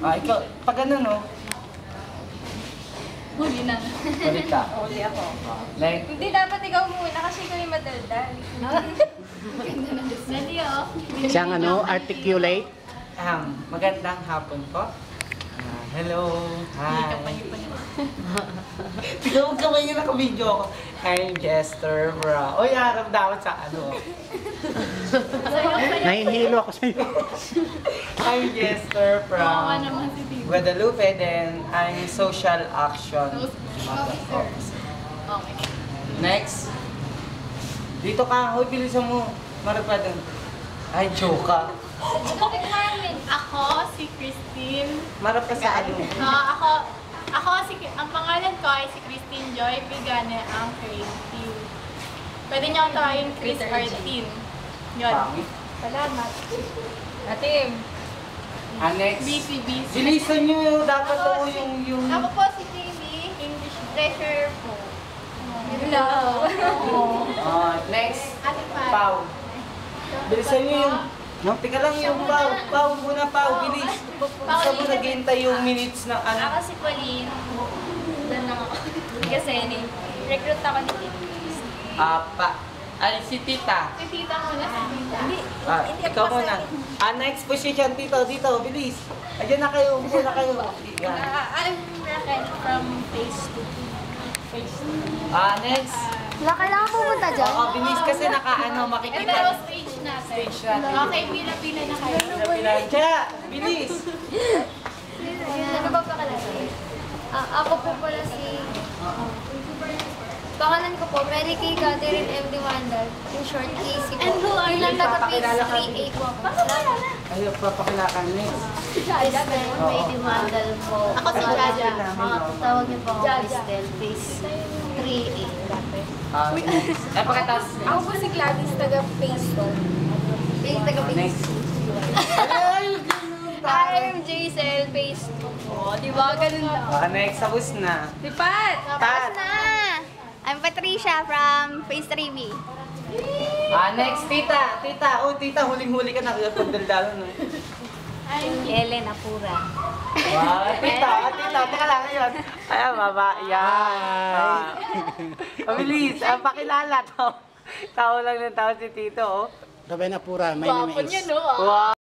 Ikaw, pag ano, no? Huli na. Ulit ka. Huli ako. Like, Hindi dapat ikaw muna kasi ikaw yung madaldal. Ganda na gusto. Dali oh. Siyang ano, articulate. magandang hapon po. Hello. Hi. Tignan mo kamay niya naka-video ako. I'm Jester, bro. Uy, harap dapat sa ano. Nahihilo ako sa'yo. I'm Jester from naman si Tito. Guadalupe, then I'm social action. Okay. Next. Dito ka. Hoy, bilisan mo. Marap ka dun. Ay, joke ka. Ako si Christine. Marap ka sa ano. Ang pangalan ko ay si Christine Joy Pigane, ang creative. Pwede niyo akong tawagin Chris Artin. Yun. Pangit. Salamat. Atim. Next. Busy. Bilisan nyo. Dapat ako yung... Ako po si Jamie, English treasure po. Hello. Next. Ate Pat. Pau. Bilisan nyo yung... No? Teka lang yung Pau. Pau muna, Pau. Bilis. Saan mo naghihintay yung minutes ng ano? Ako si Pauline. Doon lang ako. Kasi recruit ako ni Tita. Ay, si Tita. Si Tita muna, si Tita. Ikaw muna. Next position, Tito. Dito, bilis. Ayan na kayo. Muna kayo. Yan. I'm Raquel from Phase 2. Next. Wala, kailangan pumunta dyan. Bilis kasi Ito makikita. stage natin. Stage natin. Okay, pila-pila na kayo. Kaya, bilis. Ano ba pakalagay? Ako po pala si... Pangalan ko po, Mary Kay Catherine M. Diwandal. In short, Casey po. And who are you? Yung taga-page 3A po ako. Ayaw, papakilakan next. Kristen May Diwandal po. Ako si Jaja. Tawag niyo po ako Kristen, page 3A. Pakatapos Ako po si Gladys, taga-Phase 2. Taga-page next. I'm Jaisel, page 2. Di ba? Ganun lang. Next, tapos na. Si Pat! Tapos na! I'm Patricia from Phase 3B. Next, Tita. Tita, huling-huli ka na. Pagdaldalo, no? Ellen Apura. Wow, Tita. Teka lang ngayon. Ayan, baba. Yan. Mabilis. Pakilala to. Tao lang ng tao si Tito, oh. Raven Apura, my name is... Wow.